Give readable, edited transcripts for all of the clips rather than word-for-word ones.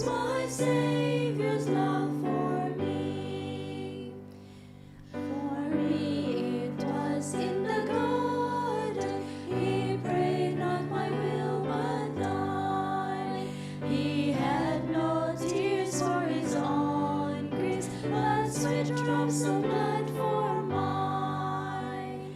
my Savior's love for me. For me it was in the garden, he prayed not my will but thine. He had no tears for his own griefs, but sweet drops of blood for mine.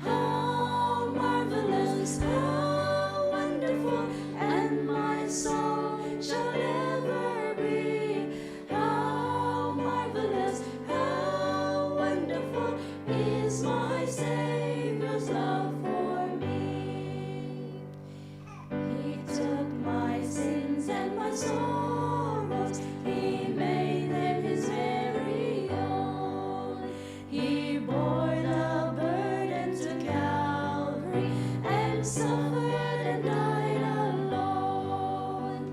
How marvelous, how wonderful, and my soul shall ever be. How marvelous, how wonderful is my Savior's love for me. He took my sins and my sorrows, he made them his very own. He bore the burden to Calvary and suffered and died alone.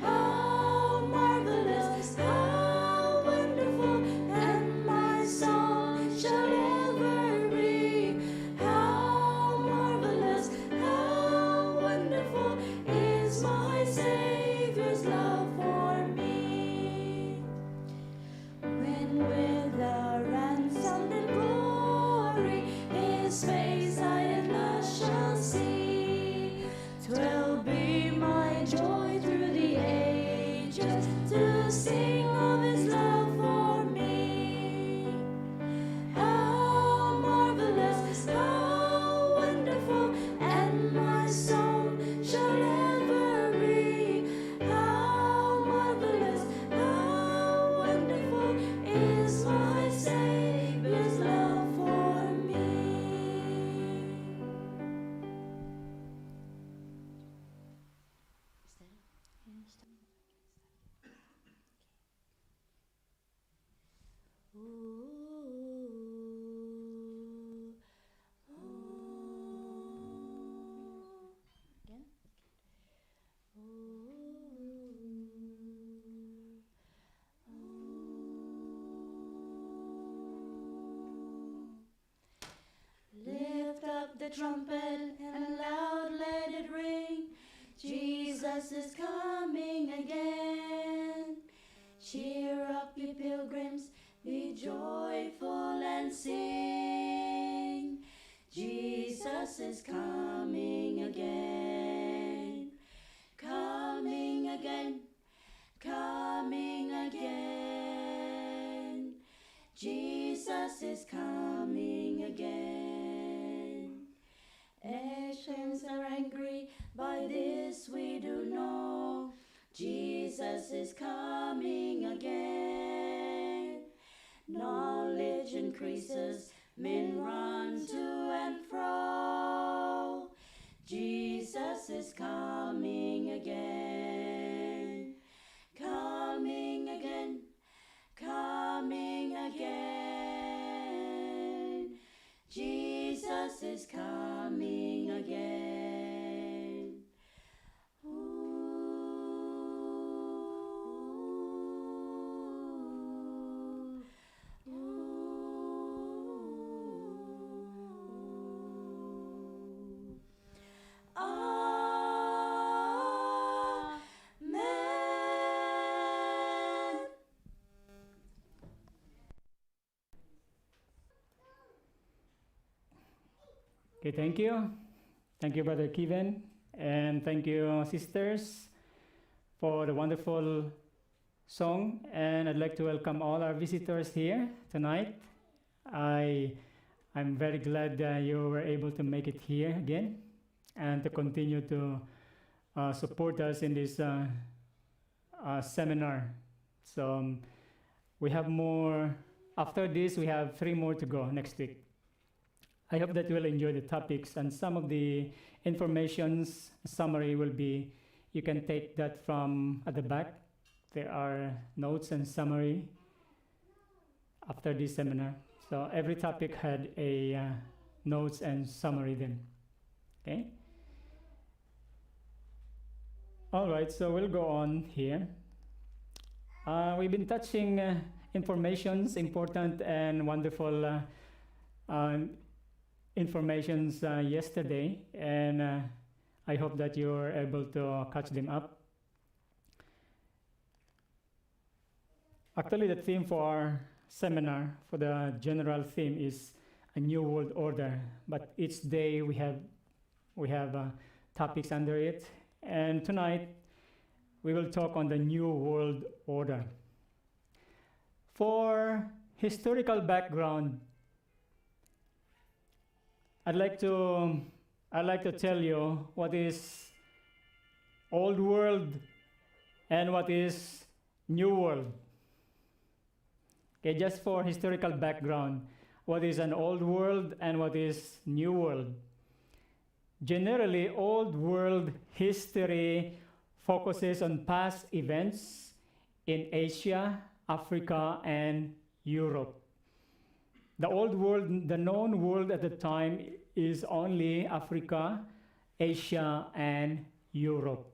How marvelous, how wonderful, and my soul shall ever be. How marvelous, how wonderful is my Savior's love for me. When with the ransom and glory his face I at last shall see, 'twill be my joy through the ages to sing of his love for me. How marvelous, how wonderful, and my soul shall ever be. How marvelous, how wonderful is my Savior's love for me. Lift up the trumpet and loud let it ring. Jesus is coming again. Cheer up, ye pilgrims, be joyful and sing. Jesus is coming again. Coming again, coming again. Jesus is coming again. Asians are angry, by this we do know. Jesus is coming again. Knowledge increases, men run to and fro. Jesus is coming again. Coming again, coming again. Jesus is coming again. Ooh. Amen. Okay, thank you. Thank you, Brother Kevin. And thank you, sisters, for the wonderful song. And I'd like to welcome all our visitors here tonight. I'm very glad that you were able to make it here again and to continue to support us in this seminar. So we have more. After this, we have 3 more to go next week. I hope that you will enjoy the topics, and some of the information's summary will be, you can take that from at the back. There are notes and summary after this seminar. So every topic had a notes and summary then. Okay. All right, so we'll go on here. We've been touching informations, important and wonderful informations yesterday, and I hope that you're able to catch them up. Actually, the theme for our seminar, for the general theme, is a new world order. But each day we have topics under it, and tonight we will talk on the new world order. For historical background, I'd like to tell you what is old world and what is new world. Okay, just for historical background, what is an old world and what is new world? Generally, old world history focuses on past events in Asia, Africa, and Europe. The old world, the known world at the time, is only Africa, Asia, and Europe.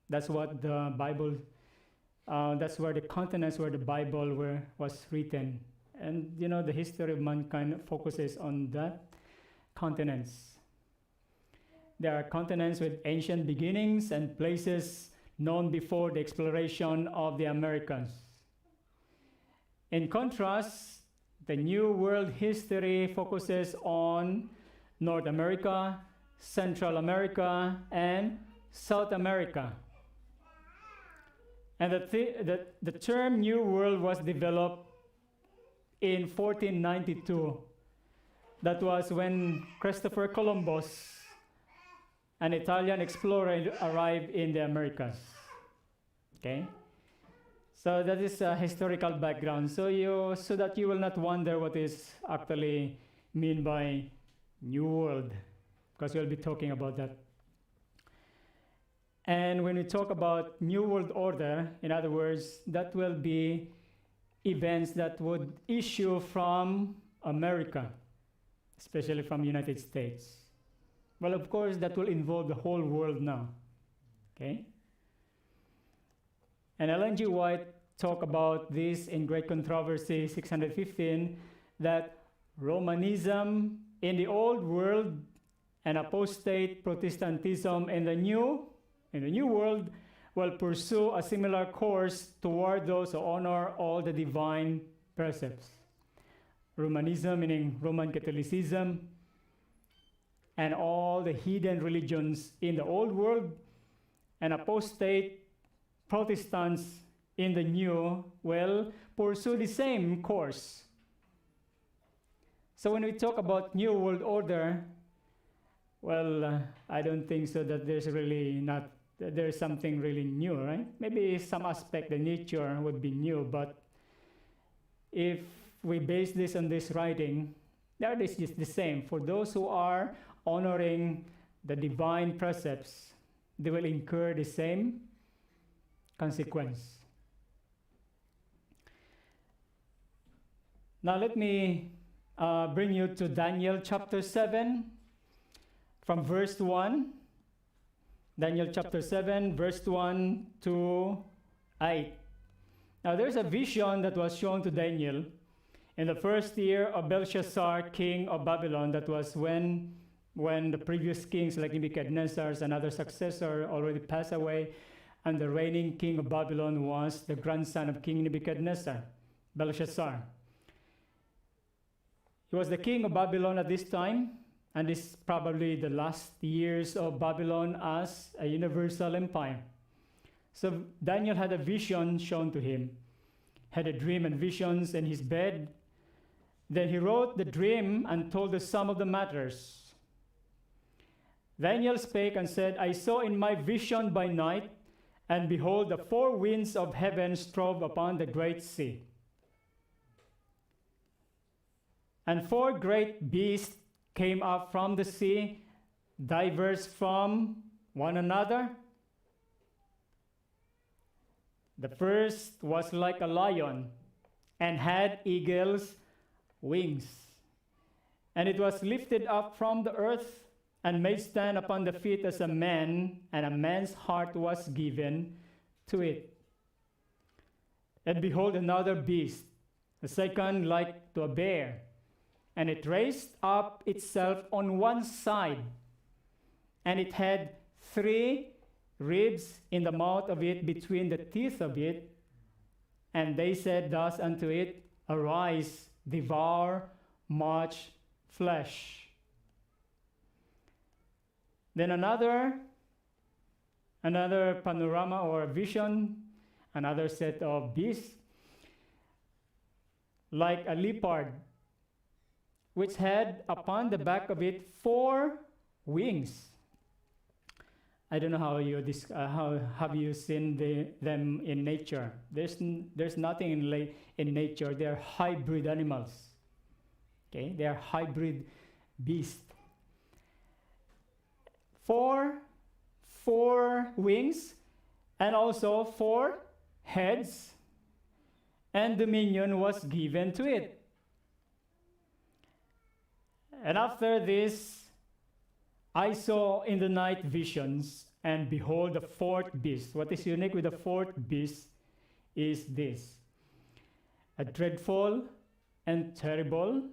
That's what the Bible, that's where the continents where the Bible was written. And you know, the history of mankind focuses on that continents. There are continents with ancient beginnings and places known before the exploration of the Americas. In contrast, the New World history focuses on North America, Central America, and South America. And the term New World was developed in 1492. That was when Christopher Columbus, an Italian explorer, arrived in the Americas. Okay? So that is a historical background. So that you will not wonder what is actually mean by New World, because we'll be talking about that. And when we talk about New World Order, in other words, that will be events that would issue from America, especially from the United States. Well, of course, that will involve the whole world now. Okay? And Ellen G. White talked about this in Great Controversy 615, that Romanism in the old world and apostate Protestantism in the new world will pursue a similar course toward those who honor all the divine precepts. Romanism meaning Roman Catholicism, and all the hidden religions in the old world, and apostate Protestants in the new will pursue the same course. So when we talk about New World Order, well, I don't think so that there's something really new, right? Maybe some aspect, the nature would be new, but if we base this on this writing, that is just the same. For those who are honoring the divine precepts, they will incur the same consequence. Now let me bring you to Daniel chapter 7 from verse 1. Daniel chapter 7, verse 1 to 8. Now there's a vision that was shown to Daniel in the first year of Belshazzar, king of Babylon. That was when the previous kings like Nebuchadnezzar and other successor already passed away, and the reigning king of Babylon was the grandson of King Nebuchadnezzar, Belshazzar. He was the king of Babylon at this time, and this is probably the last years of Babylon as a universal empire. So Daniel had a vision shown to him, had a dream and visions in his bed. Then he wrote the dream and told the sum of the matters. Daniel spake and said, I saw in my vision by night, and behold, the four winds of heaven strove upon the great sea. And four great beasts came up from the sea, diverse from one another. The first was like a lion, and had eagle's wings. And it was lifted up from the earth, and made stand upon the feet as a man, and a man's heart was given to it. And behold, another beast, the second like to a bear, and it raised up itself on one side, and it had 3 ribs in the mouth of it between the teeth of it, And they said thus unto it, Arise, devour much flesh. Then another panorama or vision, another set of beasts, like a leopard, which had upon the back of it 4 wings. I don't know how how have you seen them in nature. There's nothing in nature. They are hybrid animals. Okay, they are hybrid beasts. 4 wings, and also 4 heads, and dominion was given to it. And after this, I saw in the night visions, and behold, the 4th beast. What is unique with the 4th beast is this: a dreadful and terrible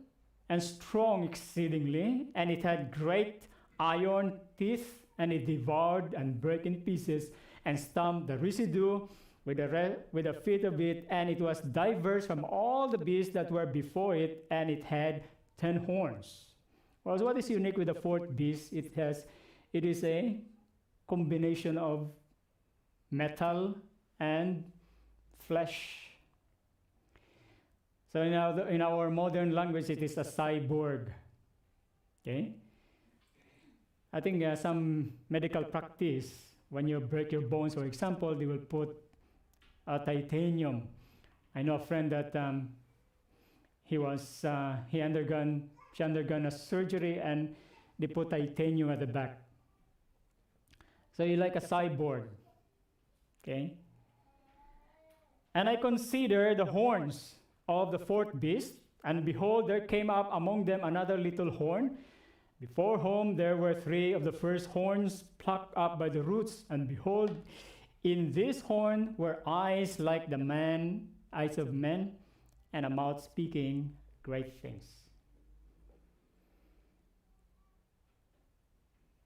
and strong exceedingly, and it had great iron teeth, and it devoured and broke in pieces and stamped the residue with the feet of it, and it was diverse from all the beasts that were before it, and it had 10 horns. Well, what is unique with the 4th beast? It is a combination of metal and flesh. So in our modern language, it is a cyborg. Okay? I think some medical practice, when you break your bones, for example, they will put titanium. I know a friend that she undergone a surgery, and they put titanium at the back. So you're like a cyborg. Okay? And I consider the horns of the 4th beast, and behold, there came up among them another little horn, before whom there were 3 of the first horns plucked up by the roots, and behold, in this horn were eyes like the eyes of men, and a mouth speaking great things.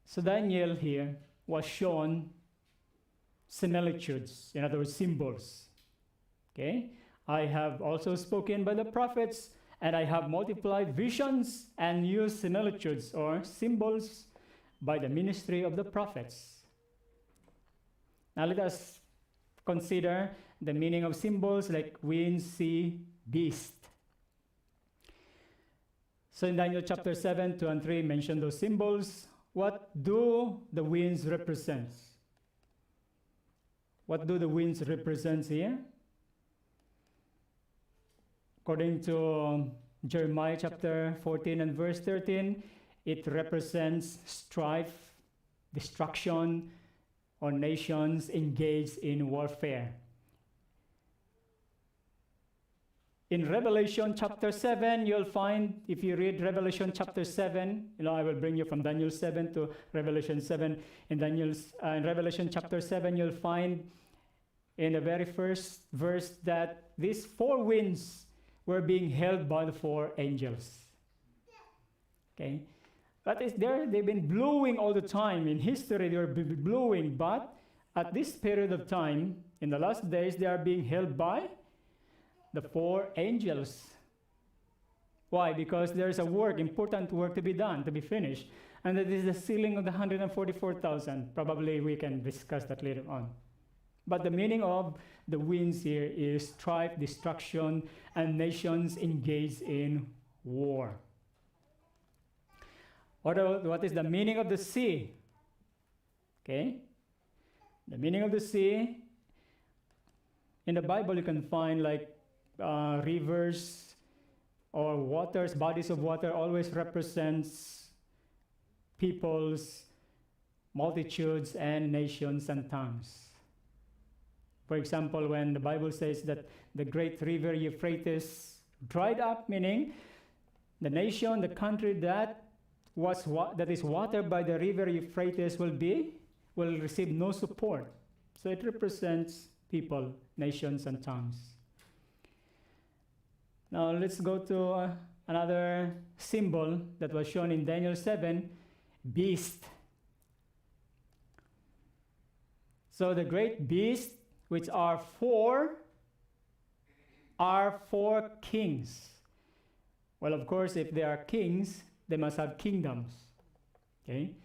So Daniel here was shown similitudes, in other words, symbols. Okay? I have also spoken by the prophets, and I have multiplied visions and used similitudes or symbols by the ministry of the prophets. Now let us consider the meaning of symbols like wind, sea, beast. So in Daniel chapter 7, 2 and 3 mention those symbols. What do the winds represent? What do the winds represent here? According to Jeremiah chapter 14 and verse 13, it represents strife, destruction, or nations engaged in warfare. In Revelation chapter 7, you'll find, if you read Revelation chapter 7, I will bring you from Daniel 7 to Revelation 7. In Revelation chapter 7, you'll find in the very first verse that these 4 winds were being held by the 4 angels. Okay? That is, they've been blowing all the time. In history, they were blowing, but at this period of time, in the last days, they are being held by the 4 angels. Why? Because there's a important work to be done, to be finished. And that is the sealing of the 144,000. Probably we can discuss that later on. But the meaning of the winds here is strife, destruction, and nations engaged in war. What is the meaning of the sea? Okay? The meaning of the sea, in the Bible you can find like rivers or waters, bodies of water always represents peoples, multitudes, and nations and tongues. For example, when the Bible says that the great river Euphrates dried up, meaning the nation, the country that is watered by the river Euphrates will receive no support. So it represents people, nations, and tongues. Now let's go to another symbol that was shown in Daniel 7, beast. So the great beast, which are 4 are 4 kings. Well, of course, if they are kings, they must have kingdoms. Okay?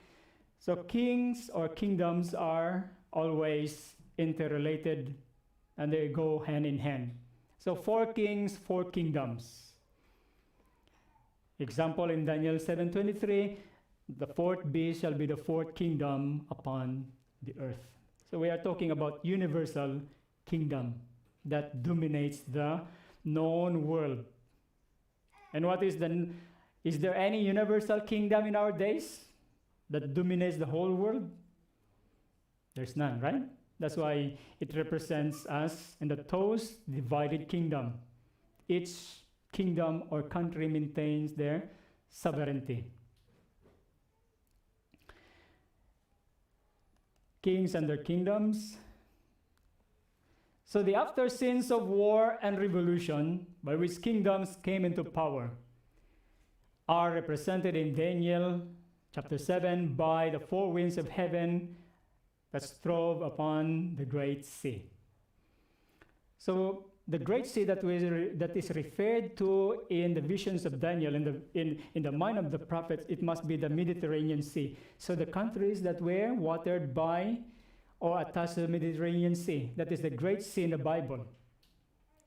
So kings or kingdoms are always interrelated and they go hand in hand. So 4 kings, 4 kingdoms. Example in Daniel 7:23, the 4th beast shall be the 4th kingdom upon the earth. So we are talking about universal kingdom that dominates the known world. And what is there any universal kingdom in our days that dominates the whole world? There's none, right? That's why it represents us in the toes divided kingdom. Each kingdom or country maintains their sovereignty. Kings and their kingdoms. So the after scenes of war and revolution by which kingdoms came into power are represented in Daniel chapter 7 by the 4 winds of heaven that strove upon the great sea. So the great sea that is referred to in the visions of Daniel, in the mind of the prophets, it must be the Mediterranean Sea. So the countries that were watered by or attached to the Mediterranean Sea, that is the great sea in the Bible.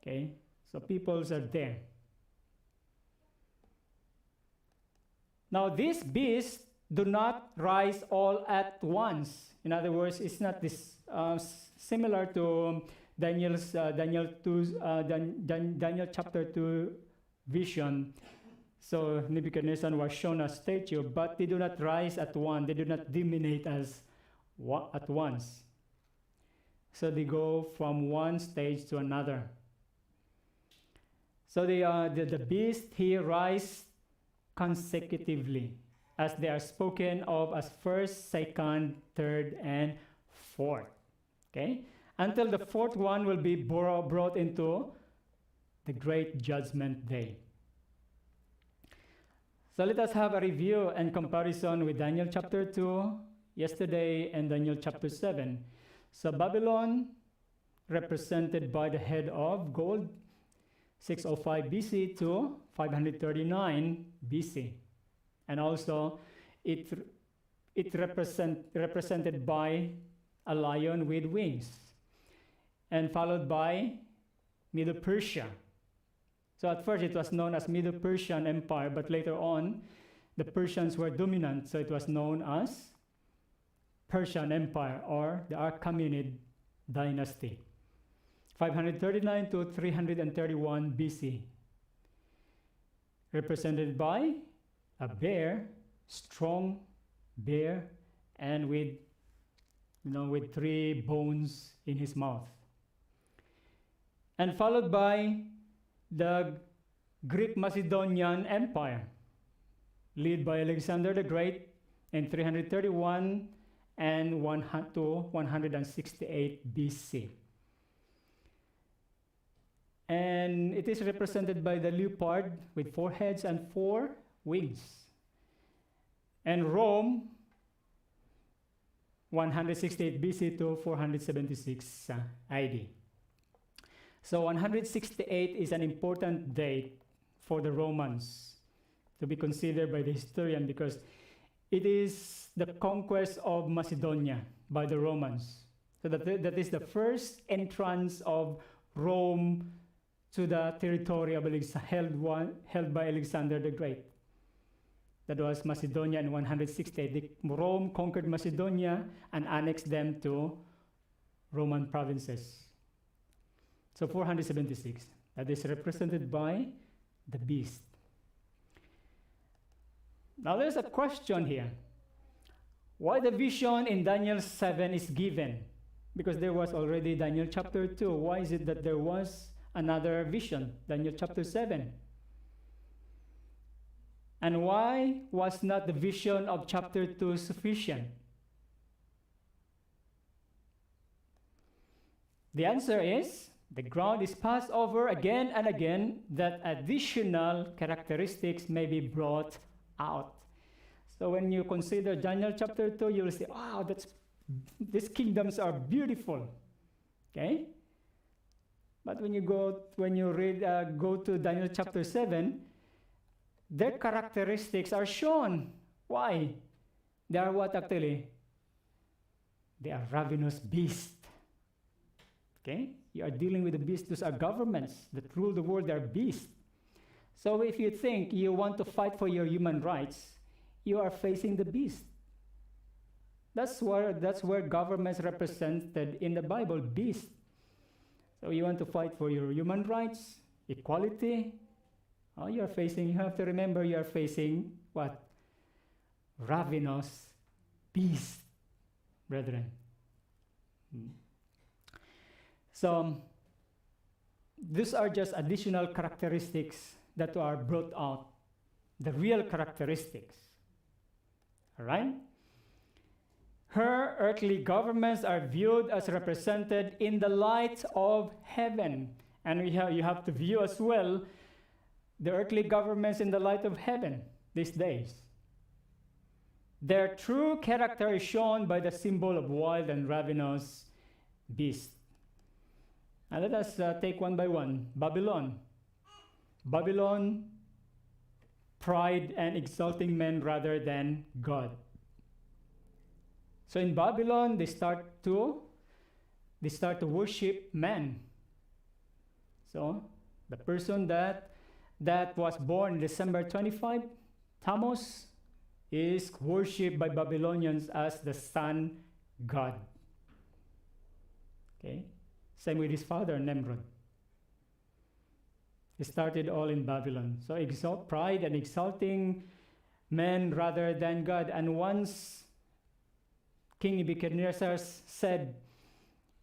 Okay, so peoples are there. Now these beasts do not rise all at once. In other words, it's not this similar to Daniel chapter 2 vision. So Nebuchadnezzar was shown a statue, but they do not rise at once. They do not dominate at once. So they go from one stage to another. So the beast here rise consecutively, as they are spoken of as first, second, third, and fourth. Okay? Until the 4th one will be brought into the great judgment day. So let us have a review and comparison with Daniel chapter 2 yesterday and Daniel chapter 7. So Babylon, represented by the head of gold, 605 BC to 539 BC. And also it represented by a lion with wings, and followed by Medo-Persia. So at first it was known as Medo-Persian Empire, but later on the Persians were dominant, so it was known as Persian Empire or the Achaemenid dynasty. 539 to 331 BC. Represented by a bear, strong bear, and with 3 bones in his mouth. And followed by the Greek Macedonian Empire, led by Alexander the Great in 331 and 168 BC. And it is represented by the leopard with 4 heads and 4 wings. And Rome, 168 BC to 476 AD. So 168 is an important date for the Romans to be considered by the historian, because it is the conquest of Macedonia by the Romans. So that is the first entrance of Rome to the territory of held by Alexander the Great. That was Macedonia in 168. Rome conquered Macedonia and annexed them to Roman provinces. So 476, that is represented by the beast. Now there's a question here. Why the vision in Daniel 7 is given? Because there was already Daniel chapter 2. Why is it that there was another vision, Daniel chapter 7? And why was not the vision of chapter 2 sufficient? The answer is, the ground is passed over again and again that additional characteristics may be brought out. So when you consider Daniel chapter 2, you will say, wow, these kingdoms are beautiful. Okay? But when you go to Daniel chapter 7, their characteristics are shown. Why? They are what actually? They are ravenous beasts. Okay? You are dealing with the beasts. Those are governments that rule the world. They are beasts. So if you think you want to fight for your human rights, you are facing the beast. That's where governments represented in the Bible, beast. So you want to fight for your human rights, equality. You have to remember you are facing what? Ravenous beast, brethren. So these are just additional characteristics that are brought out, the real characteristics. All right? Her earthly governments are viewed as represented in the light of heaven. And you have to view as well the earthly governments in the light of heaven these days. Their true character is shown by the symbol of wild and ravenous beast. Now let us take one by one. Babylon. Babylon, pride and exalting men rather than God. So in Babylon, they start to worship man. So the person that was born December 25, Tammuz, is worshipped by Babylonians as the sun god. Okay? Same with his father, Nimrod. It started all in Babylon. So pride and exalting men rather than God. And once King Nebuchadnezzar said,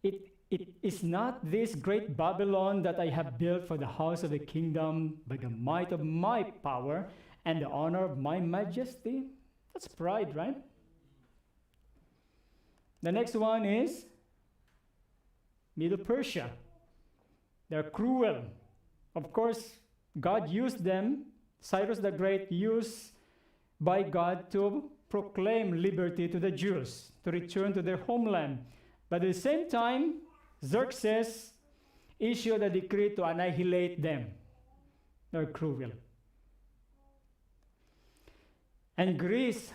it is not this great Babylon that I have built for the house of the kingdom by the might of my power and the honor of my majesty. That's pride, right? The next one is Middle Persia. They're cruel. Of course, God used them, Cyrus the Great used by God to proclaim liberty to the Jews, to return to their homeland. But at the same time, Xerxes issued a decree to annihilate them. They're cruel. And Greece,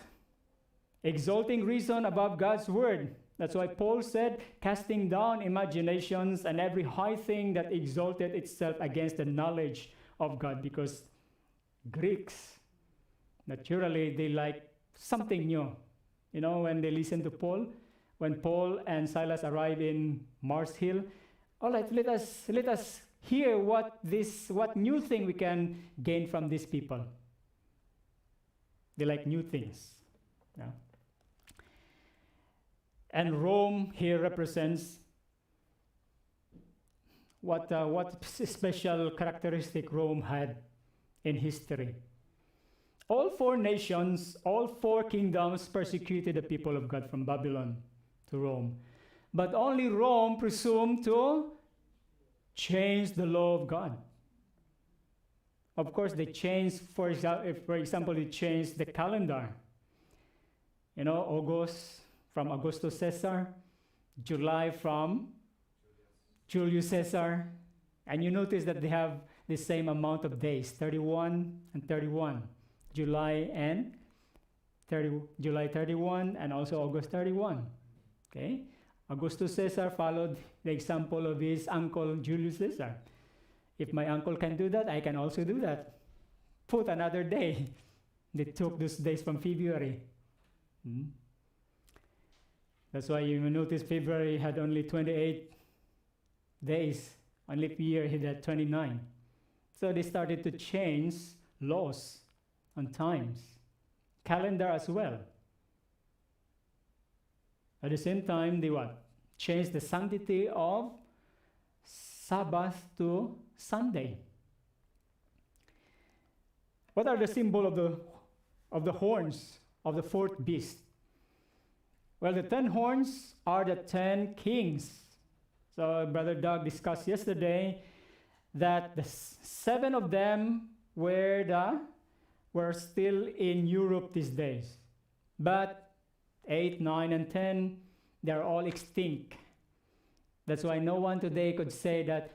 exalting reason above God's word. That's why Paul said, casting down imaginations and every high thing that exalted itself against the knowledge of God. Because Greeks, naturally, they like something new. You know, when they listen to Paul, when Paul and Silas arrive in Mars Hill, all right, let us hear what new thing we can gain from these people. They like new things. Yeah. And Rome here represents what special characteristic Rome had in history. All four nations, all four kingdoms persecuted the people of God from Babylon to Rome. But only Rome presumed to change the law of God. Of course, they changed, for example, they changed the calendar. You know, August from Augustus Caesar, July from Julius Caesar. And you notice that they have the same amount of days, 31 and 31. July 31 and also August 31. Okay? Augustus Caesar followed the example of his uncle Julius Caesar. If my uncle can do that, I can also do that. Put another day. They took those days from February. That's why you notice February had only 28 days. On leap year, he had 29. So they started to change laws on times. Calendar as well. At the same time, they what? Changed the sanctity of Sabbath to Sunday. What are the symbol of the horns of the fourth beast? Well, the 10 horns are the 10 kings. So Brother Doug discussed yesterday that the 7 of them were still in Europe these days. But 8, 9, and 10, they're all extinct. That's why no one today could say that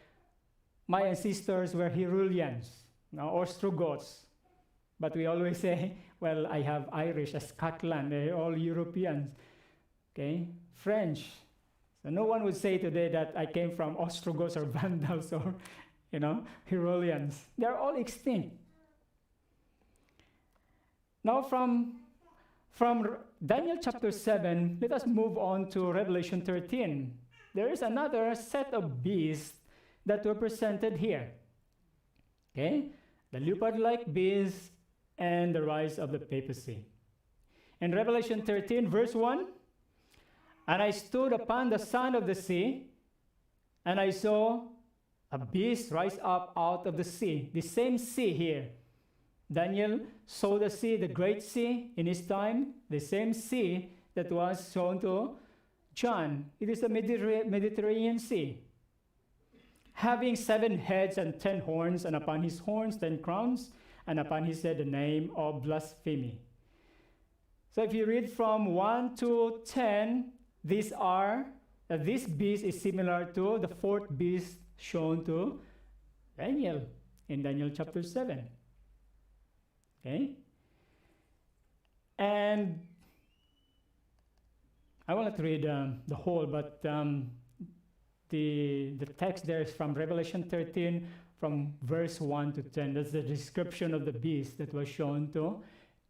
my ancestors were Herulians, now Ostrogoths. But we always say, well, I have Irish, Scotland, they're all Europeans, okay? French. So no one would say today that I came from Ostrogoths or Vandals or, Herulians. They're all extinct. Now from Daniel chapter 7, let us move on to Revelation 13. There is another set of beasts that were presented here. Okay? The leopard-like beast and the rise of the papacy. In Revelation 13, verse 1, and I stood upon the sand of the sea, and I saw a beast rise up out of the sea. The same sea here. Daniel saw the sea, the great sea in his time, the same sea that was shown to John. It is the Mediterranean Sea. Having 7 heads and 10 horns, and upon his horns 10 crowns, and upon his head the name of blasphemy. So if you read from 1 to 10, this beast is similar to the 4th beast shown to Daniel in Daniel chapter 7. Okay? And I will not read the whole, but the text there is from Revelation 13, from verse 1 to 10. That's the description of the beast that was shown to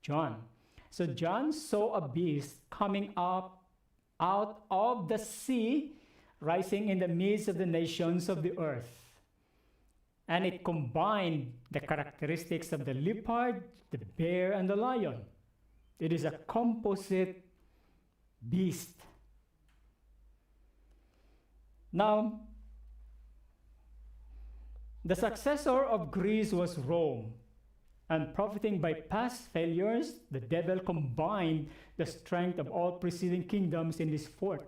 John. So John saw a beast coming up out of the sea, rising in the midst of the nations of the earth. And it combined the characteristics of the leopard, the bear, and the lion. It is a composite beast. Now, the successor of Greece was Rome, and profiting by past failures, the devil combined the strength of all preceding kingdoms in this fort.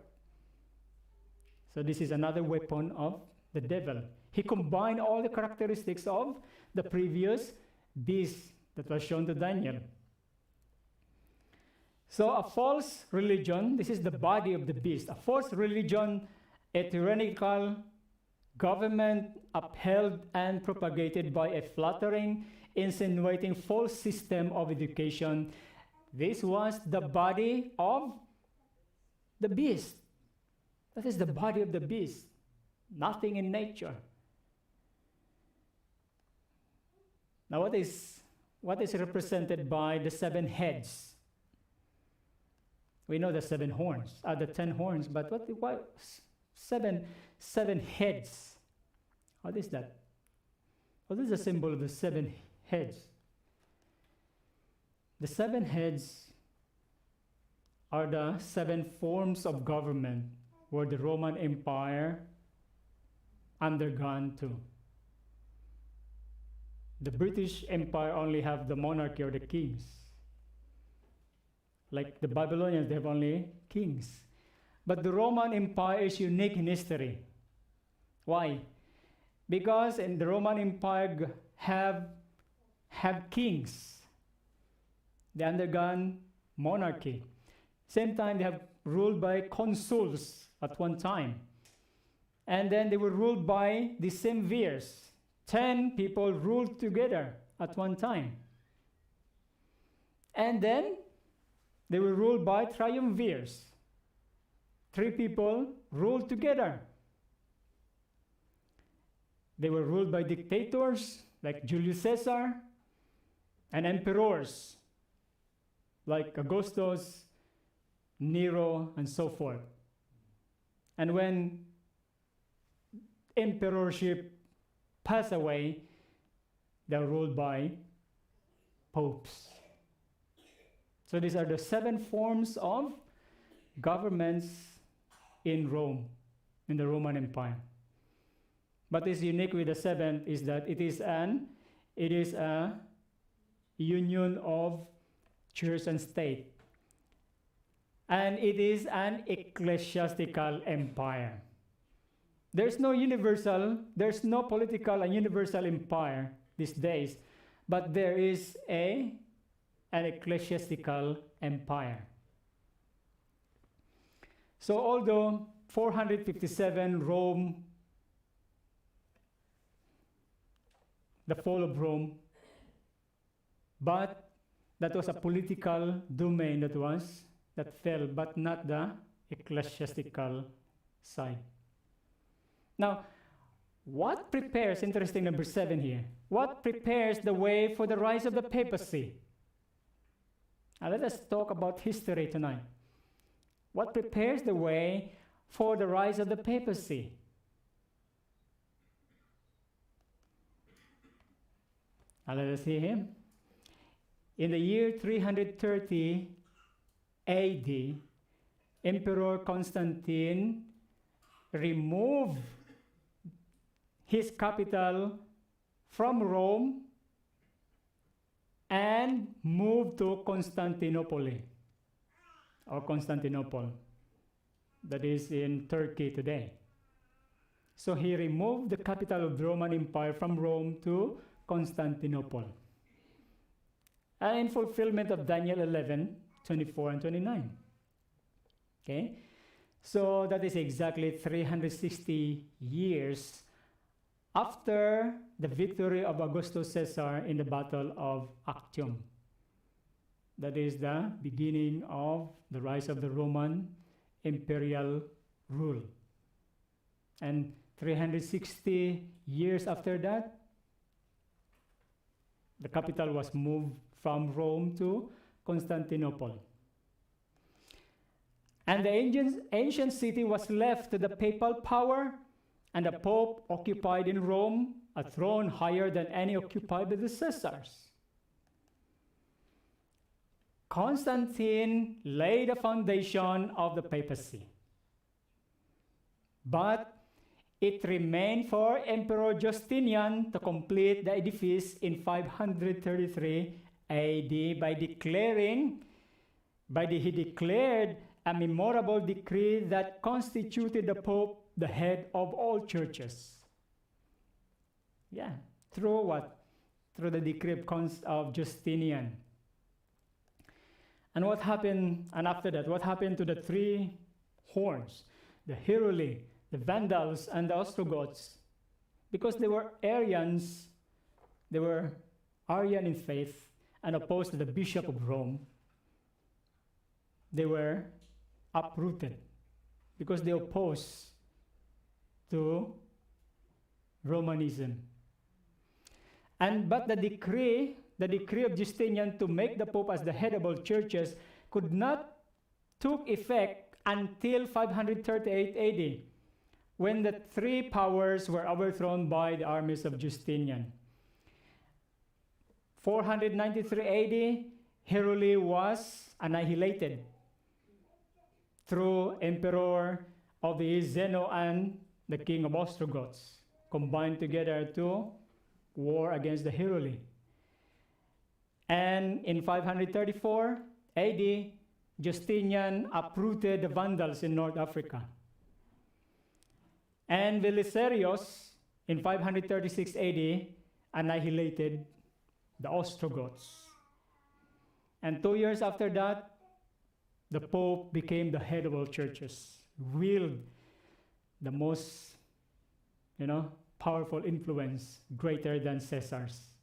So this is another weapon of the devil. He combined all the characteristics of the previous beast that was shown to Daniel. So a false religion, this is the body of the beast, a false religion, a tyrannical government upheld and propagated by a flattering, insinuating false system of education. This was the body of the beast. That is the body of the beast. Nothing in nature. Now what is represented by the 7 heads? We know the 7 horns, the 10 horns, but what 7 heads? What is that? What is the symbol of the 7 heads? The 7 heads are the 7 forms of government where the Roman Empire undergone to. The British Empire only have the monarchy or the kings. Like the Babylonians, they have only kings. But the Roman Empire is unique in history. Why? Because in the Roman Empire have kings. They undergone monarchy. Same time, they have ruled by consuls at one time. And then they were ruled by the decemvirs. 10 people ruled together at one time. And then they were ruled by triumvirs. 3 people ruled together. They were ruled by dictators like Julius Caesar and emperors like Augustus, Nero, and so forth. And when emperorship passed away, they are ruled by popes. So these are the 7 forms of governments in Rome, in the Roman Empire. What is unique with the 7th is that it is a union of church and state. And it is an ecclesiastical empire. There's no political and universal empire these days, but there is an ecclesiastical empire. So although 457 Rome the fall of Rome, but that was a political domain that fell, but not the ecclesiastical side. Now, what prepares, interesting number 7 here, what prepares the way for the rise of the papacy? Now let us talk about history tonight. What prepares the way for the rise of the papacy? Now let us see here. In the year 330 AD, Emperor Constantine removed his capital from Rome and moved to Constantinople, or Constantinople, that is in Turkey today. So he removed the capital of the Roman Empire from Rome to Constantinople. And in fulfillment of Daniel 11, 24 and 29. Okay? So that is exactly 360 years after the victory of Augustus Caesar in the Battle of Actium. That is the beginning of the rise of the Roman imperial rule. And 360 years after that, the capital was moved from Rome to Constantinople. And the ancient city was left to the papal power, and the Pope occupied in Rome a throne higher than any occupied by the Caesars. Constantine laid the foundation of the papacy. But it remained for Emperor Justinian to complete the edifice in 533 AD he declared a memorable decree that constituted the Pope the head of all churches. Yeah, through what? Through the decree of Justinian. And what happened, and after that, what happened to the 3 horns, the Heruli, the Vandals, and the Ostrogoths? Because they were Arians, they were Arian in faith and opposed to the Bishop of Rome. They were uprooted because they opposed to Romanism. But the decree of Justinian to make the Pope as the head of all churches could not took effect until 538 AD, when the 3 powers were overthrown by the armies of Justinian. 493 AD, Heruli was annihilated through Emperor of the Zeno and the King of Ostrogoths, combined together to war against the Heruli. And in 534 AD, Justinian uprooted the Vandals in North Africa. And Belisarius, in 536 AD, annihilated the Ostrogoths. And 2 years after that, the Pope became the head of all churches, wielded the most, powerful influence, greater than Caesar's.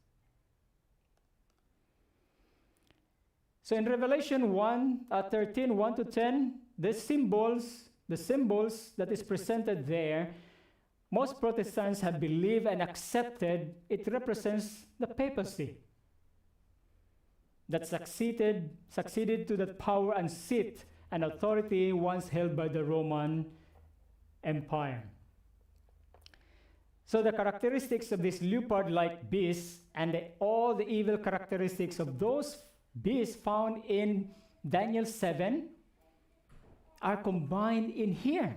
So in Revelation 13, 1 to 10, the symbols that is presented there, most Protestants have believed and accepted it represents the papacy that succeeded to the power and seat and authority once held by the Roman Empire. So the characteristics of this leopard-like beast and all the evil characteristics of those beasts found in Daniel 7 are combined in here.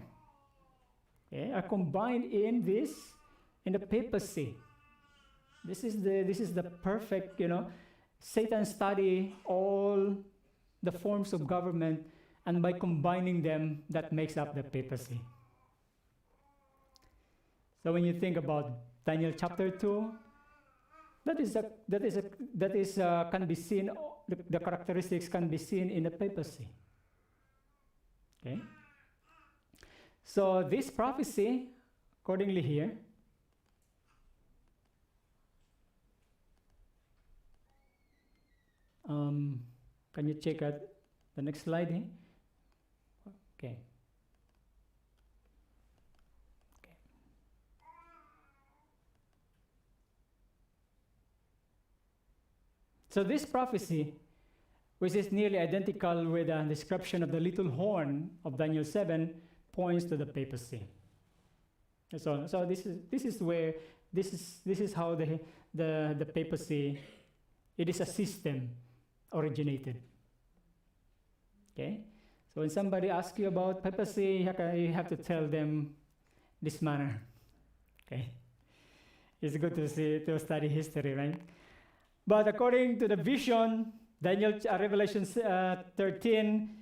Okay? Are combined in the papacy. This is the perfect, Satan study all the forms of government, and by combining them, that makes up the papacy. So when you think about Daniel chapter 2, can be seen. The characteristics can be seen in the papacy. Okay. So this prophecy, accordingly here, Can you check out the next slide here? Okay. So this prophecy, which is nearly identical with the description of the little horn of Daniel 7, points to the papacy. So this is how the papacy, it is a system, originated. Okay, so when somebody asks you about papacy, you have to tell them this manner. Okay, it's good to study history, right? But according to the vision, Revelation 13,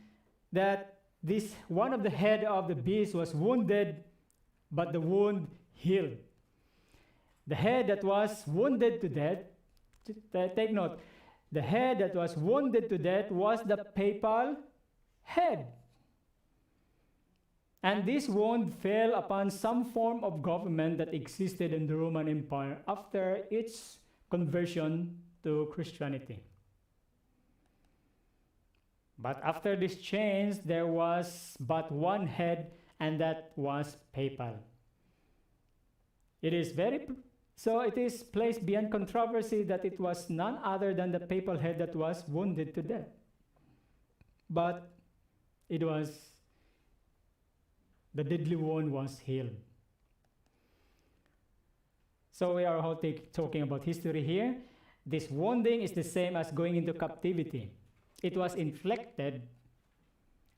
that this one of the head of the beast was wounded, but the wound healed. The head that was wounded to death, take note, the head that was wounded to death was the papal head. And this wound fell upon some form of government that existed in the Roman Empire after its conversion to Christianity. But after this change, there was but one head, and that was papal. It is placed beyond controversy that it was none other than the papal head that was wounded to death. But it was, the deadly wound was healed. So we are talking about history here. This wounding is the same as going into captivity. It was inflicted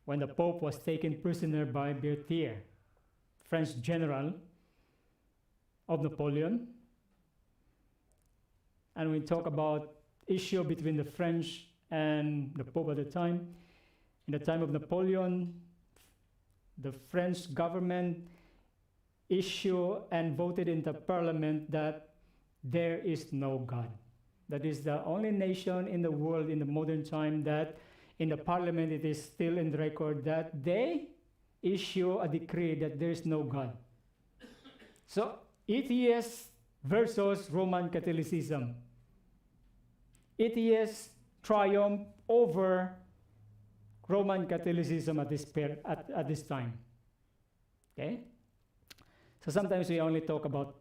when the Pope was taken prisoner by Berthier, French general of Napoleon. And we talk about issue between the French and the Pope at the time. In the time of Napoleon, the French government issued and voted in the parliament that there is no God. That is the only nation in the world in the modern time that in the parliament it is still in the record that they issue a decree that there is no God. So atheist versus Roman Catholicism. Atheists triumph over Roman Catholicism at this time. Okay? So sometimes we only talk about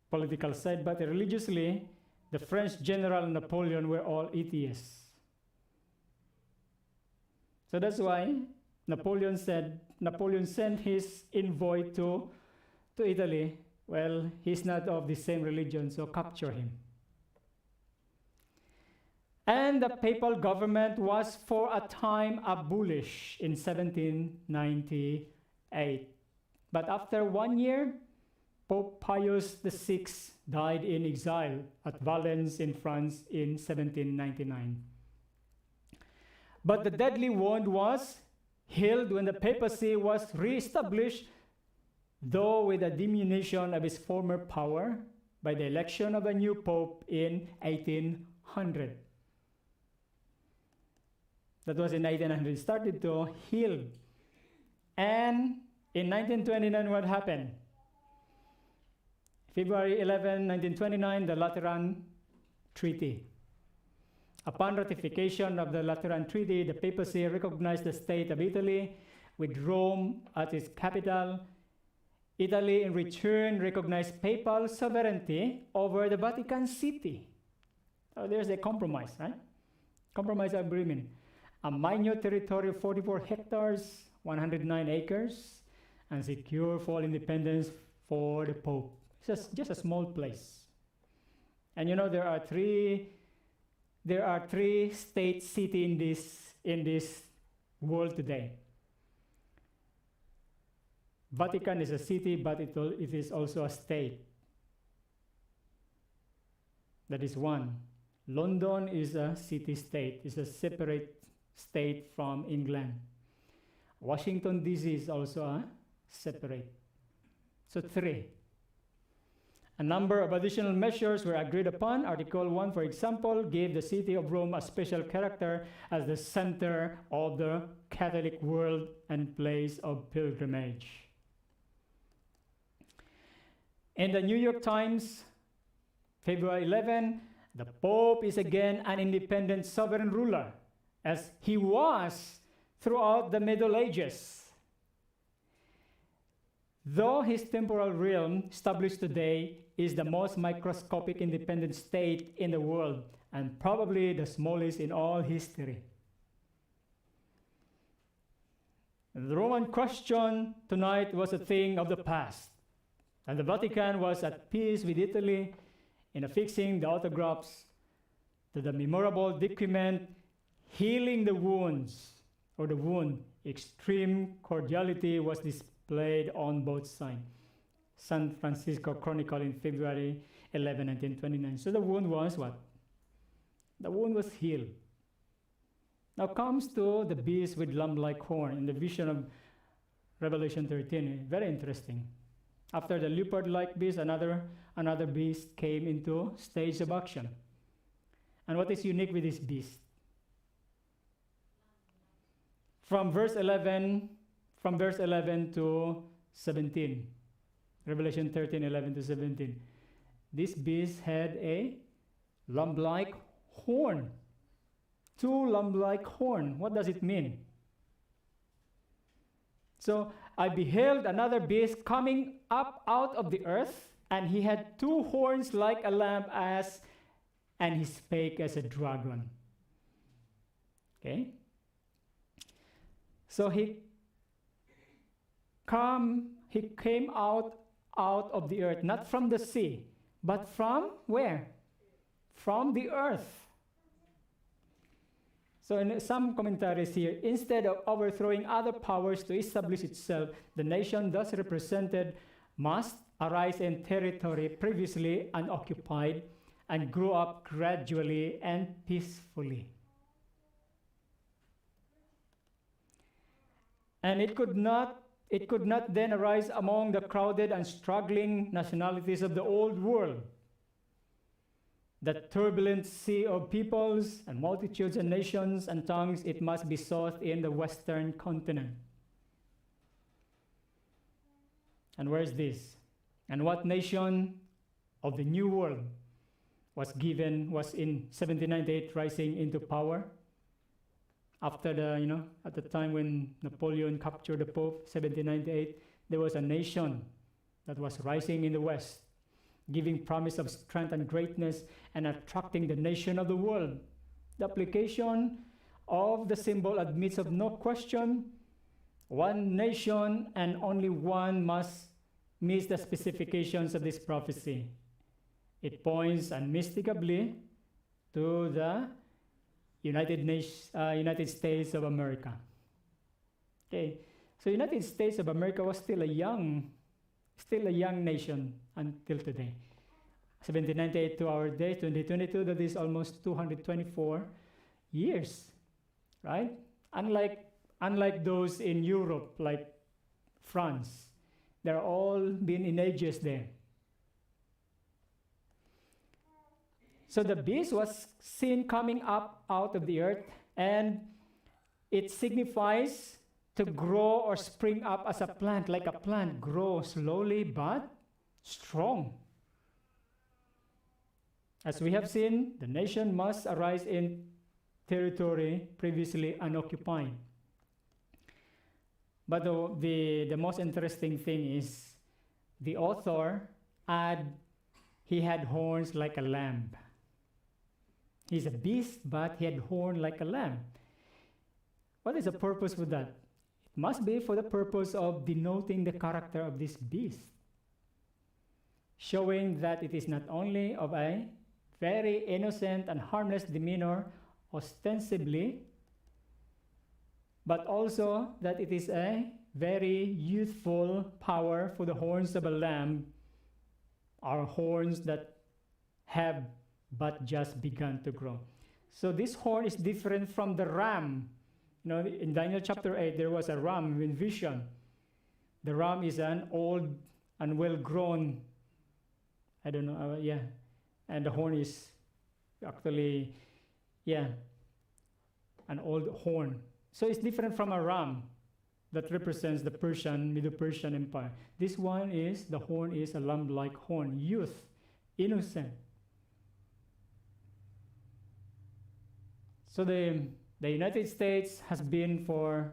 political side, but religiously, the French general Napoleon were all atheists. So that's why Napoleon sent his envoy to Italy. Well, he's not of the same religion, so capture him. And the papal government was for a time abolished in 1798. But after 1 year, Pope Pius VI died in exile at Valence in France in 1799. But the deadly wound was healed when the papacy was re-established, though with a diminution of its former power by the election of a new pope in 1800. That was in 1800. It started to heal. And in 1929, what happened? February 11, 1929, the Lateran Treaty. Upon ratification of the Lateran Treaty, the papacy recognized the state of Italy with Rome at its capital. Italy, in return, recognized papal sovereignty over the Vatican City. So there's a compromise, right? Compromise agreement. A minute territory of 44 hectares, 109 acres, and secure full independence for the Pope. It's just a small place. And you know there are three state cities in this world today. Vatican is a city, but it is also a state. That is one. London is a city-state. It's a separate state from England. Washington, D.C. is also a separate. So 3. A number of additional measures were agreed upon. Article 1, for example, gave the city of Rome a special character as the center of the Catholic world and place of pilgrimage. In the New York Times, February 11, the Pope is again an independent sovereign ruler as he was throughout the Middle Ages. Though his temporal realm, established today, is the most microscopic independent state in the world and probably the smallest in all history. The Roman question tonight was a thing of the past, and the Vatican was at peace with Italy in affixing the autographs to the memorable document healing the wounds, or the wound. Extreme cordiality was displayed on both sides. San Francisco Chronicle in February 11, 1929. So the wound was what? The wound was healed. Now comes to the beast with lamb-like horn in the vision of Revelation 13. Very interesting. After the leopard-like beast, another beast came into stage of action. And what is unique with this beast? From verse 11 to 17. Revelation 13, 11 to 17. This beast had a lamb-like horn. Two lamb-like horn. What does it mean? So I beheld another beast coming up out of the earth, and he had two horns like a lamb, and he spake as a dragon. Okay? So he came out of the earth, not from the sea, but from where? From the earth. So in some commentaries here, instead of overthrowing other powers to establish itself, the nation thus represented must arise in territory previously unoccupied and grow up gradually and peacefully. And it could not then arise among the crowded and struggling nationalities of the old world. The turbulent sea of peoples and multitudes and nations and tongues, it must be sought in the Western continent. And where is this? And what nation of the New World was in 1798 rising into power? After at the time when Napoleon captured the Pope, 1798, there was a nation that was rising in the West, giving promise of strength and greatness and attracting the nation of the world. The application of the symbol admits of no question. One nation and only one must meet the specifications of this prophecy. It points unmistakably to the United States of America. Okay, so United States of America was still a young nation until today. 1798 to our day, 2022, that is almost 224 years, right? Unlike those in Europe, like France, they're all been in ages there. So the beast was seen coming up out of the earth, and it signifies to grow or spring up as a plant, like a plant, grow slowly but strong. As we have seen, the nation must arise in territory previously unoccupied. But the most interesting thing is the author he had horns like a lamb. He's a beast, but he had horn like a lamb. What is the purpose with that? It must be for the purpose of denoting the character of this beast, showing that it is not only of a very innocent and harmless demeanor ostensibly, but also that it is a very youthful power, for the horns of a lamb are horns that have but just begun to grow. So this horn is different from the ram. In Daniel chapter 8, there was a ram in vision. The ram is an old and well-grown, and the horn is actually, an old horn. So it's different from a ram that represents the Medo-Persian Empire. This one the horn is a lamb-like horn, youth, innocent. So the The United States has been for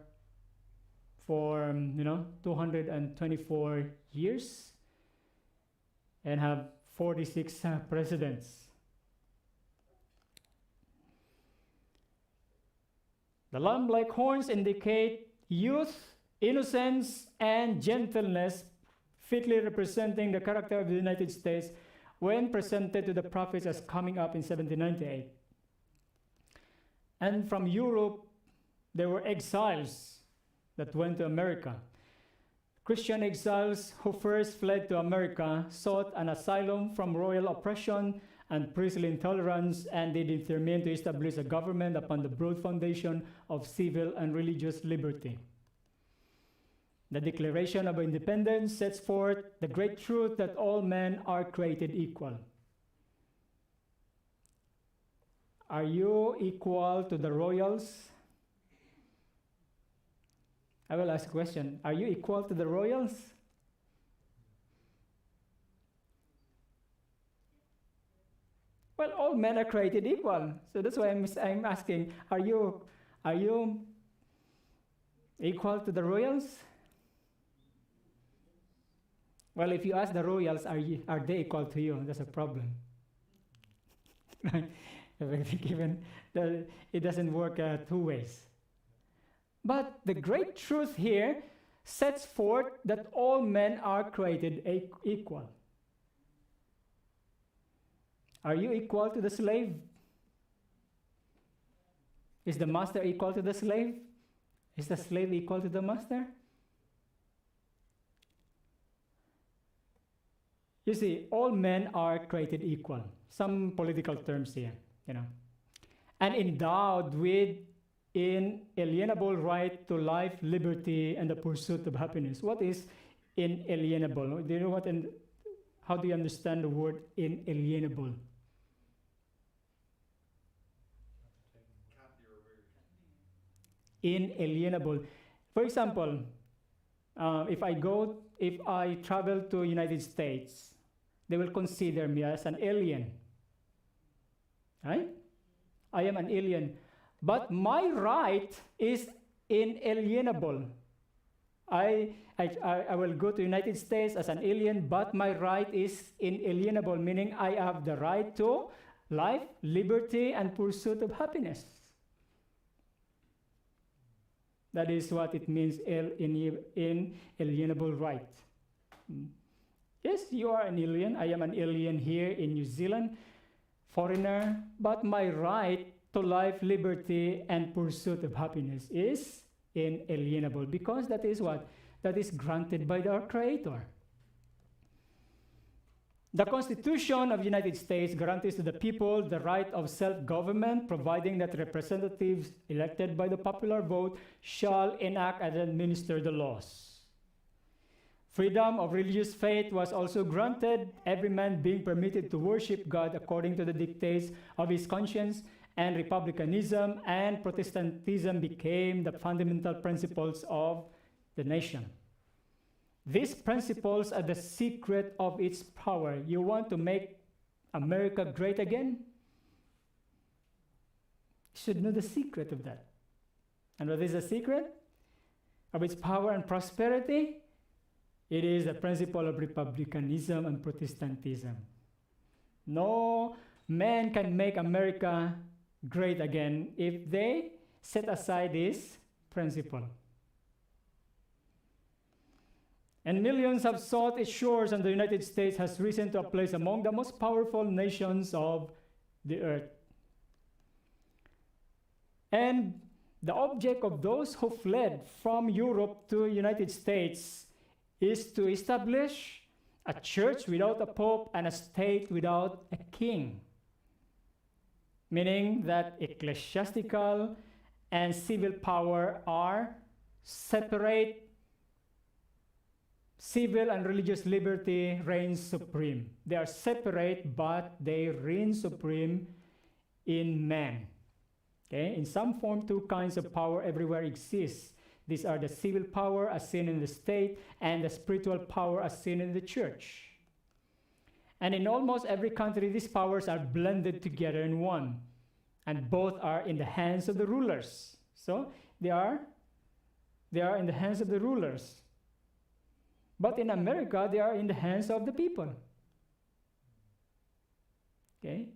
224 years and have 46 presidents. The lamb-like horns indicate youth, innocence, and gentleness, fitly representing the character of the United States when presented to the prophets as coming up in 1798. And from Europe, there were exiles that went to America. Christian exiles who first fled to America sought an asylum from royal oppression and priestly intolerance, and they determined to establish a government upon the broad foundation of civil and religious liberty. The Declaration of Independence sets forth the great truth that all men are created equal. Are you equal to the royals? I will ask a question. Are you equal to the royals? Well, all men are created equal. So that's why I'm asking, are you equal to the royals? Well, if you ask the royals, are they equal to you? That's a problem. Given that it doesn't work two ways. But the great truth here sets forth that all men are created equal. Are you equal to the slave? Is the master equal to the slave? Is the slave equal to the master? You see, all men are created equal. Some political terms here, and endowed with inalienable right to life, liberty, and the pursuit of happiness. What is inalienable? Do you know what? How do you understand the word inalienable? Inalienable. For example, if I travel to United States, they will consider me as an alien. Right? I am an alien. But my right is inalienable. I will go to United States as an alien, but my right is inalienable, meaning I have the right to life, liberty, and pursuit of happiness. That is what it means, inalienable right. Yes, you are an alien. I am an alien here in New Zealand, foreigner, but my right to life, liberty, and pursuit of happiness is inalienable, because that is what? That is granted by our Creator. The Constitution of the United States guarantees to the people the right of self-government, providing that representatives elected by the popular vote shall enact and administer the laws. Freedom of religious faith was also granted, every man being permitted to worship God according to the dictates of his conscience, and republicanism and Protestantism became the fundamental principles of the nation. These principles are the secret of its power. You want to make America great again? You should know the secret of that. And what is the secret of its power and prosperity? It is the principle of republicanism and Protestantism. No man can make America great again if they set aside this principle. And millions have sought its shores, and the United States has risen to a place among the most powerful nations of the earth. And the object of those who fled from Europe to the United States is to establish a church without a pope and a state without a king. Meaning that ecclesiastical and civil power are separate. Civil and religious liberty reigns supreme. They are separate, but they reign supreme in man. Okay? In some form, two kinds of power everywhere exist. These are the civil power as seen in the state and the spiritual power as seen in the church. And in almost every country, these powers are blended together in one. and both are in the hands of the rulers. So they are in the hands of the rulers. But in America, they are in the hands of the people. Okay?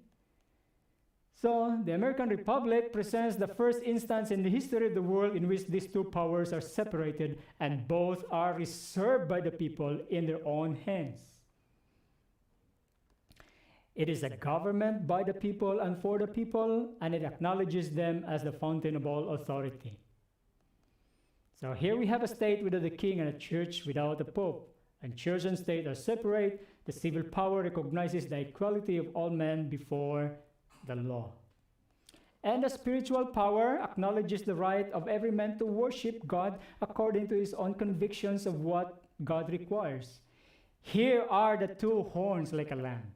So the American Republic presents the first instance in the history of the world in which these two powers are separated and both are reserved by the people in their own hands. It is a government by the people and for the people, and it acknowledges them as the fountain of all authority. So here we have a state without a king and a church without a pope. And church and state are separate. The civil power recognizes the equality of all men before the law. And the spiritual power acknowledges the right of every man to worship God according to his own convictions of what God requires. Here are the two horns like a lamb.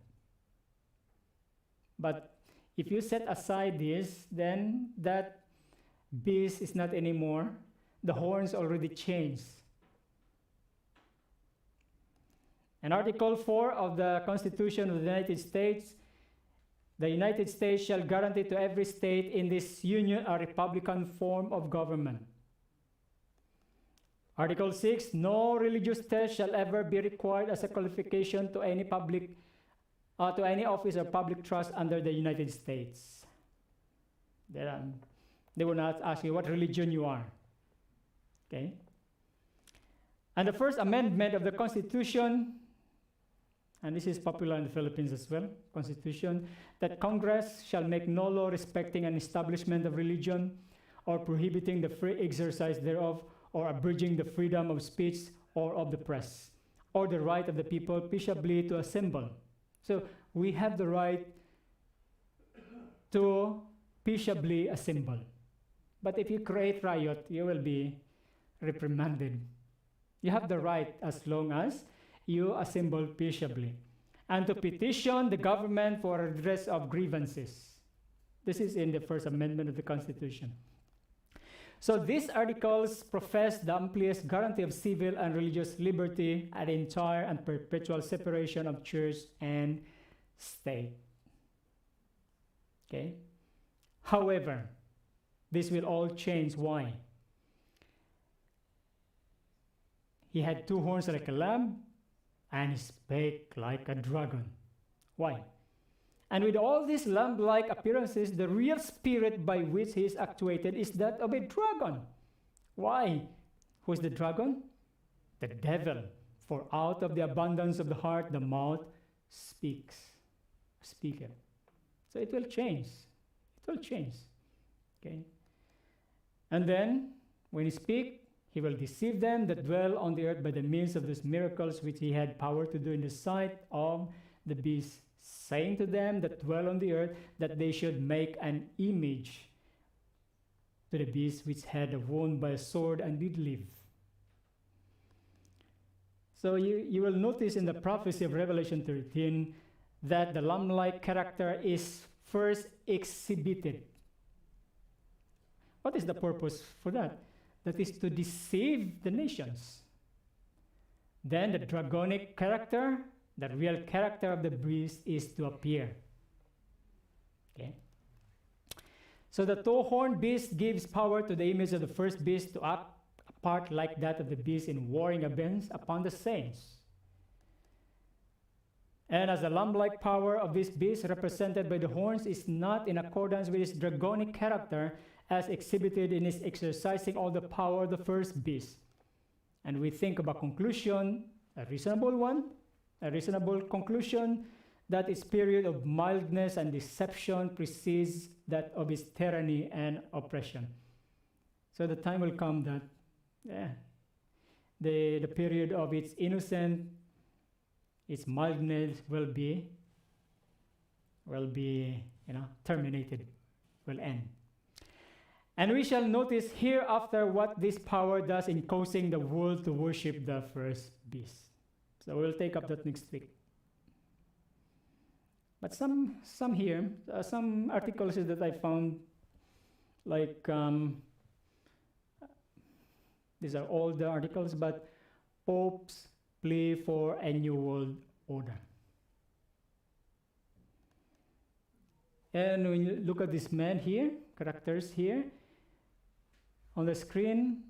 But if you set aside this, then that beast is not anymore. The horns already changed. And Article 4 of the Constitution of the United States shall guarantee to every state in this union a republican form of government. Article 6, no religious test shall ever be required as a qualification to any office or public trust under the United States. They will not ask you what religion you are. Okay? And the first amendment of the Constitution, and this is popular in the Philippines as well, Constitution, that Congress shall make no law respecting an establishment of religion or prohibiting the free exercise thereof or abridging the freedom of speech or of the press or the right of the people peaceably to assemble. So we have the right to peaceably assemble. But if you create riot, you will be reprimanded. You have the right as long as you assemble peaceably. And to petition the government for redress of grievances. This is in the First Amendment of the Constitution. So these articles profess the amplest guarantee of civil and religious liberty and entire and perpetual separation of church and state. Okay? However, this will all change. Why? He had two horns like a lamb, and he spake like a dragon. Why? And with all these lamb-like appearances, the real spirit by which he is actuated is that of a dragon. Why? Who is the dragon? The devil. For out of the abundance of the heart, the mouth speaks. Speaketh. So it will change. It will change. Okay? And then, when he speaks, he will deceive them that dwell on the earth by the means of those miracles which he had power to do in the sight of the beast, saying to them that dwell on the earth that they should make an image to the beast which had a wound by a sword and did live. So you will notice in the prophecy of Revelation 13 that the lamb-like character is first exhibited. What is the purpose for that? That is to deceive the nations. Then the dragonic character, the real character of the beast, is to appear. Okay? So the two-horned beast gives power to the image of the first beast to act a part like that of the beast in warring upon the saints. And as the lamb-like power of this beast represented by the horns is not in accordance with its dragonic character, as exhibited in his exercising all the power of the first beast. And we think of a conclusion, a reasonable one, a reasonable conclusion, that its period of mildness and deception precedes that of his tyranny and oppression. So the time will come that the period of its innocence, its mildness will be terminated, will end. And we shall notice hereafter what this power does in causing the world to worship the first beast. So we'll take up that next week. But some articles that I found, like these are all the articles, but Pope's plea for a new world order. And when you look at this man here, characters here on the screen,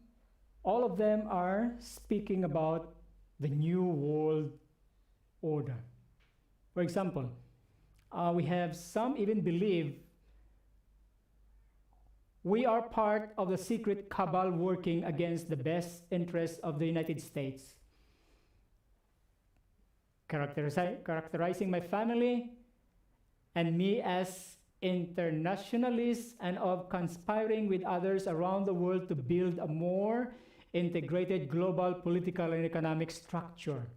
all of them are speaking about the new world order. For example, we have some even believe we are part of the secret cabal working against the best interests of the United States. Characterizing my family and me as internationalists and of conspiring with others around the world to build a more integrated global political and economic structure.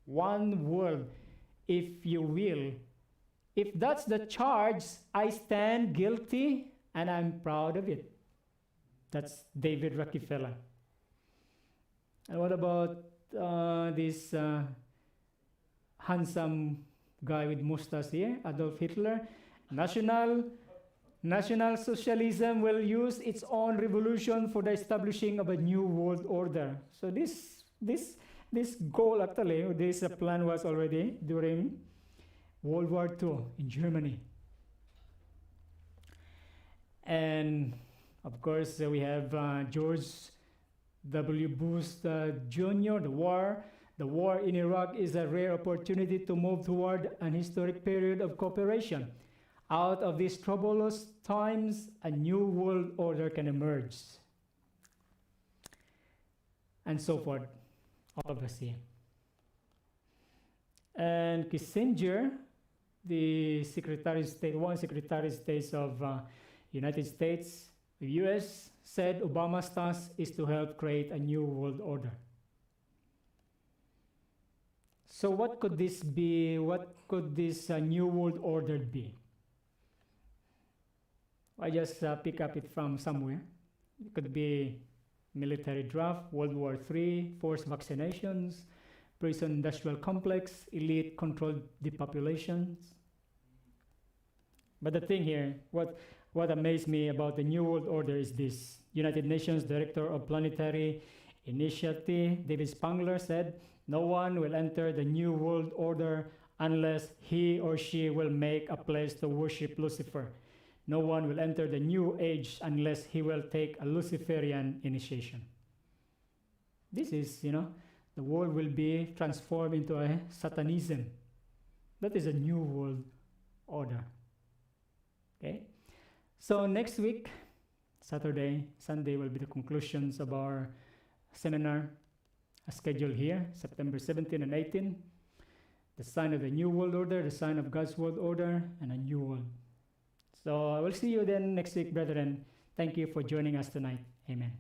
One world, if you will. If that's the charge, I stand guilty and I'm proud of it. That's David Rockefeller. And what about this handsome guy with mustache here, Adolf Hitler? National Socialism will use its own revolution for the establishing of a new world order. So this goal actually, this plan was already during World War II in Germany. And of course we have George W. Bush Jr. The war in Iraq is a rare opportunity to move toward an historic period of cooperation. Out of these troublous times, a new world order can emerge. And so forth, all of us here. And Kissinger, the Secretary of State, one Secretary of State of United States, the US, said Obama's task is to help create a new world order. So what could this be? What could this new world order be? I just pick up it from somewhere. It could be military draft, World War III, forced vaccinations, prison industrial complex, elite controlled depopulations. But the thing here, what amazed me about the New World Order is this. United Nations Director of Planetary Initiative, David Spangler, said, "No one will enter the New World Order unless he or she will make a place to worship Lucifer. No one will enter the New Age unless he will take a Luciferian initiation." This is, the world will be transformed into a Satanism. That is a New World Order. Okay? So next week, Saturday, Sunday will be the conclusions of our seminar scheduled here, September 17 and 18. The sign of the New World Order, the sign of God's World Order, and a new world. So I will see you then next week, brethren. Thank you for joining us tonight. Amen.